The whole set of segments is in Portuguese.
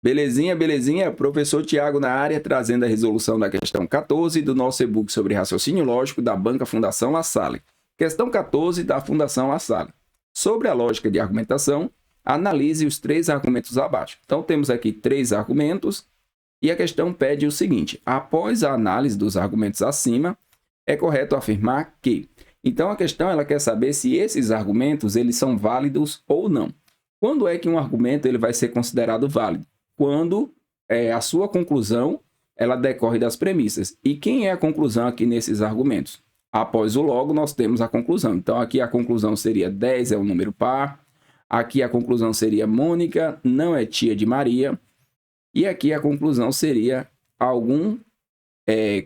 Belezinha, belezinha? Professor Tiago na área, trazendo a resolução da questão 14 do nosso e-book sobre raciocínio lógico da Banca Fundação La Salle. Questão 14 da Fundação La Salle. Sobre a lógica de argumentação, analise os 3 argumentos abaixo. Então, temos aqui 3 argumentos e a questão pede o seguinte: após a análise dos argumentos acima, é correto afirmar que... Então, a questão ela quer saber se esses argumentos eles são válidos ou não. Quando é que um argumento ele vai ser considerado válido? Quando a sua conclusão ela decorre das premissas. E quem é a conclusão aqui nesses argumentos? Após o logo, nós temos a conclusão. Então, aqui a conclusão seria 10 é um número par. Aqui a conclusão seria Mônica não é tia de Maria. E aqui a conclusão seria algum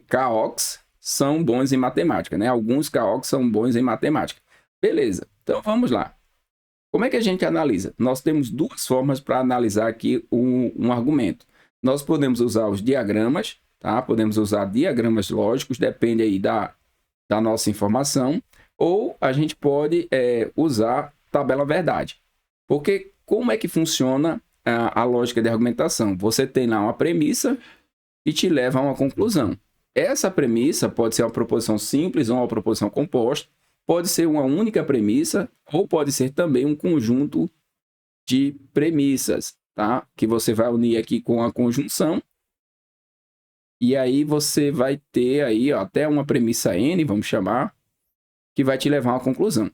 CAOX são bons em matemática, né? Alguns CAOX são bons em matemática. Beleza, então vamos lá. Como é que a gente analisa? Nós temos 2 formas para analisar aqui um argumento. Nós podemos usar os diagramas, tá? Podemos usar diagramas lógicos, depende aí da nossa informação. Ou a gente pode usar tabela verdade. Porque como é que funciona a lógica de argumentação? Você tem lá uma premissa e te leva a uma conclusão. Essa premissa pode ser uma proposição simples ou uma proposição composta. Pode ser uma única premissa ou pode ser também um conjunto de premissas, tá? Que você vai unir aqui com a conjunção. E aí você vai ter aí até uma premissa N, vamos chamar, que vai te levar a uma conclusão.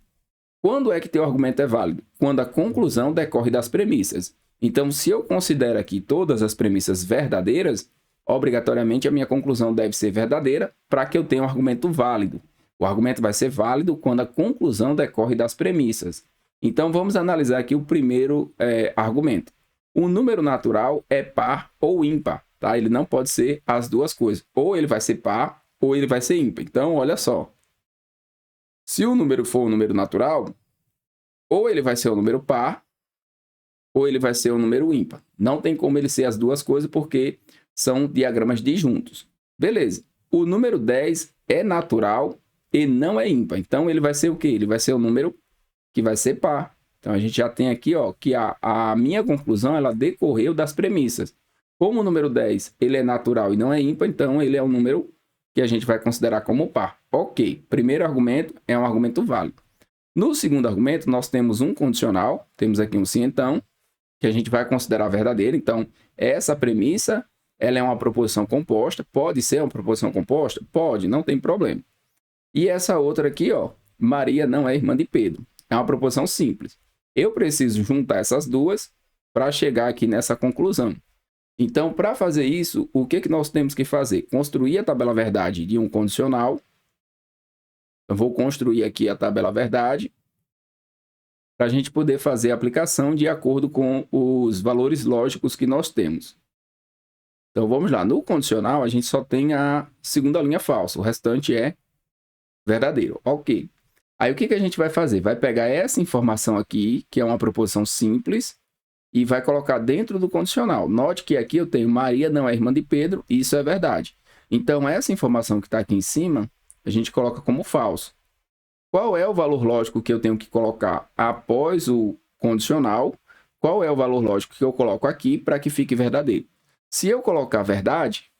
Quando é que teu argumento é válido? Quando a conclusão decorre das premissas. Então, se eu considero aqui todas as premissas verdadeiras, obrigatoriamente a minha conclusão deve ser verdadeira para que eu tenha um argumento válido. O argumento vai ser válido quando a conclusão decorre das premissas. Então, vamos analisar aqui o primeiro argumento. O número natural é par ou ímpar, tá? Ele não pode ser as duas coisas. Ou ele vai ser par ou ele vai ser ímpar. Então, olha só. Se o número for um número natural, ou ele vai ser um número par ou ele vai ser um número ímpar. Não tem como ele ser as duas coisas porque são diagramas disjuntos. Beleza. O número 10 é natural e não é ímpar. Então, ele vai ser o quê? Ele vai ser um número que vai ser par. Então, a gente já tem aqui ó, que a minha conclusão ela decorreu das premissas. Como o número 10 ele é natural e não é ímpar, então ele é um número que a gente vai considerar como par. Ok. Primeiro argumento é um argumento válido. No segundo argumento, nós temos um condicional. Temos aqui um se então, que a gente vai considerar verdadeiro. Então, essa premissa ela é uma proposição composta. Pode ser uma proposição composta? Pode, não tem problema. E essa outra aqui, ó, Maria não é irmã de Pedro. É uma proposição simples. Eu preciso juntar essas duas para chegar aqui nessa conclusão. Então, para fazer isso, o que nós temos que fazer? Construir a tabela verdade de um condicional. Eu vou construir aqui a tabela verdade para a gente poder fazer a aplicação de acordo com os valores lógicos que nós temos. Então, vamos lá. No condicional, a gente só tem a segunda linha falsa. O restante é verdadeiro. Ok. Aí, o que a gente vai fazer? Vai pegar essa informação aqui, que é uma proposição simples, e vai colocar dentro do condicional. Note que aqui eu tenho Maria não é irmã de Pedro, e isso é verdade. Então, essa informação que está aqui em cima, a gente coloca como falso. Qual é o valor lógico que eu tenho que colocar após o condicional? Qual é o valor lógico que eu coloco aqui para que fique verdadeiro? Se eu colocar verdade,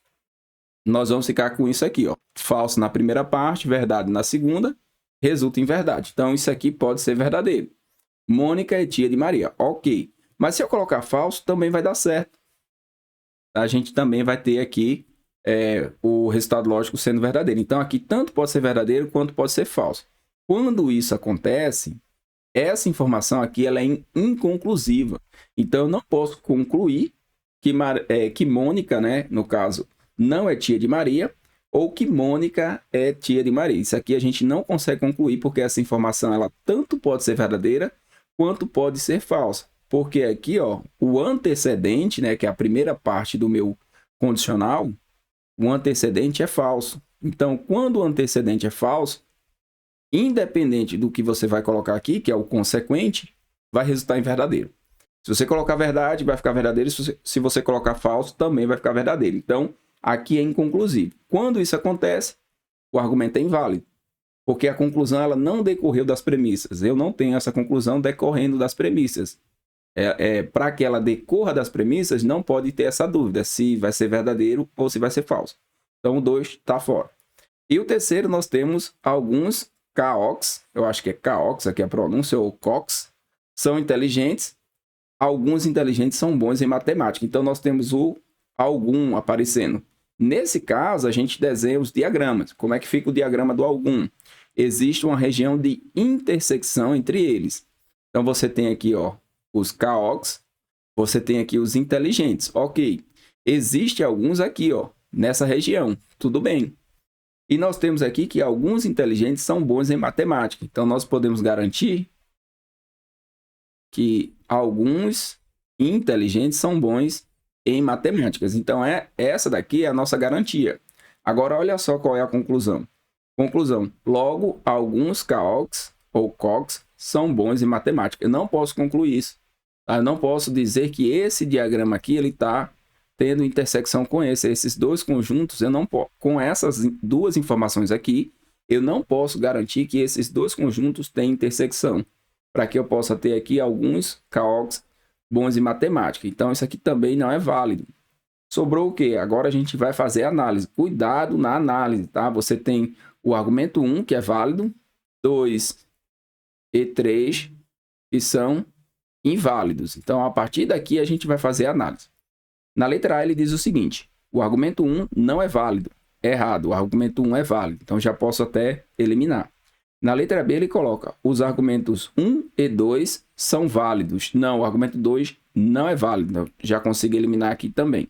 nós vamos ficar com isso aqui, ó. Falso na primeira parte, verdade na segunda, resulta em verdade. Então, isso aqui pode ser verdadeiro. Mônica é tia de Maria. Ok. Mas se eu colocar falso, também vai dar certo. A gente também vai ter aqui o resultado lógico sendo verdadeiro. Então, aqui tanto pode ser verdadeiro quanto pode ser falso. Quando isso acontece, essa informação aqui ela é inconclusiva. Então, eu não posso concluir que Mônica, né, no caso, não é tia de Maria, ou que Mônica é tia de Maria. Isso aqui a gente não consegue concluir, porque essa informação ela tanto pode ser verdadeira, quanto pode ser falsa. Porque aqui, ó, o antecedente, né, que é a primeira parte do meu condicional, o antecedente é falso. Então, quando o antecedente é falso, independente do que você vai colocar aqui, que é o consequente, vai resultar em verdadeiro. Se você colocar verdade, vai ficar verdadeiro. Se você colocar falso, também vai ficar verdadeiro. Então, aqui é inconclusivo. Quando isso acontece, o argumento é inválido. Porque a conclusão ela não decorreu das premissas. Eu não tenho essa conclusão decorrendo das premissas. Para que ela decorra das premissas, não pode ter essa dúvida se vai ser verdadeiro ou se vai ser falso. Então, o 2 está fora. E o terceiro, nós temos alguns CAOX, eu acho que é CAOX aqui a pronúncia, ou COX, são inteligentes. Alguns inteligentes são bons em matemática. Então, nós temos o algum aparecendo. Nesse caso, a gente desenha os diagramas. Como é que fica o diagrama do algum? Existe uma região de intersecção entre eles. Então, você tem aqui os CAOX, você tem aqui os inteligentes. Ok, existe alguns aqui nessa região. Tudo bem. E nós temos aqui que alguns inteligentes são bons em matemática. Então, nós podemos garantir que alguns inteligentes são bons em matemáticas. Então, essa daqui é a nossa garantia. Agora, olha só qual é a conclusão. Conclusão. Logo, alguns CAOX ou COX são bons em matemática. Eu não posso concluir isso. Tá? Eu não posso dizer que esse diagrama aqui está tendo intersecção com esse. Esses dois conjuntos, eu não posso, com essas duas informações aqui, eu não posso garantir que esses dois conjuntos têm intersecção, para que eu possa ter aqui alguns CAOX bons em matemática. Então, isso aqui também não é válido. Sobrou o quê? Agora a gente vai fazer análise. Cuidado na análise, tá? Você tem o argumento 1, que é válido, 2 e 3, que são inválidos. Então, a partir daqui, a gente vai fazer a análise. Na letra A, ele diz o seguinte: o argumento 1 não é válido. É errado, o argumento 1 é válido. Então, já posso até eliminar. Na letra B, ele coloca: os argumentos 1 e 2 são válidos. Não, o argumento 2 não é válido. Então, já consigo eliminar aqui também.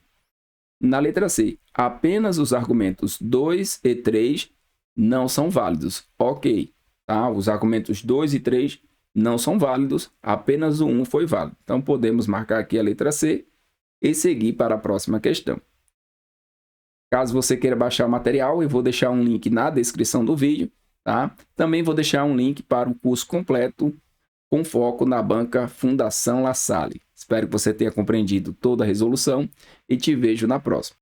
Na letra C, apenas os argumentos 2 e 3 não são válidos. Ok, tá? Os argumentos 2 e 3 não são válidos, apenas o 1 foi válido. Então, podemos marcar aqui a letra C e seguir para a próxima questão. Caso você queira baixar o material, eu vou deixar um link na descrição do vídeo, tá? Também vou deixar um link para o curso completo com foco na banca Fundação La Salle. Espero que você tenha compreendido toda a resolução e te vejo na próxima.